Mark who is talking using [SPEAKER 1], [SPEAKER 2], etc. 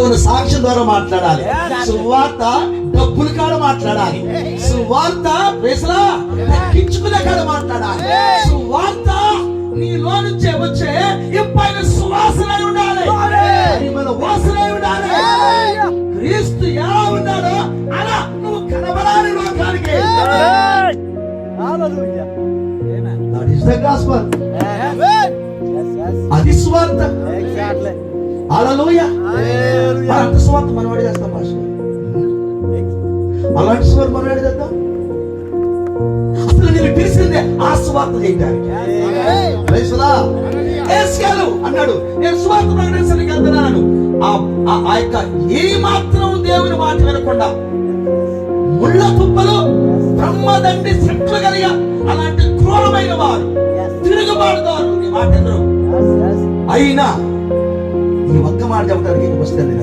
[SPEAKER 1] దేవుని సాక్ష్యం ద్వారా మాట్లాడాలి. సువార్త డబ్బుల కాడ మాట్లాడాలి. సువార్త ప్రేసలా తగ్గించుకునే కాడ మాట్లాడాలి. సువార్త నీలో నుంచే వచ్చే ఇంపైన సువాసన ఉండాలి. మన వాసన ఉండాలి. క్రీస్తు ఎలా ఉన్నాడో అలా నువ్వు కనబడాలి లోకానికి. That is the gospel. అది సువార్త. హల్లెలూయా. అలాంటి సువార్త మనం వాడి చేస్తాం పాస్టర్. అలాంటి సువార్త మనం వాడి చేద్దాం. అసలు నేను పిలిచిందే ఆ సువార్త చేయడానికి. యేసుగారు అన్నాడు, నేను సువార్త ప్రకటించడానికి వెళ్తున్నాను. ఆ యొక్క ఏ మాత్రం దేవుని మాట వినకుండా ముళ్ళ తుప్పలు బ్రహ్మదండి చెట్లు కలిగా అలాంటి క్రూరమైన వారు తిరుగుబాటుదారు ఈ మాట అయినా ఈ ఒక్క మాట చెప్పడానికి వస్తుంది.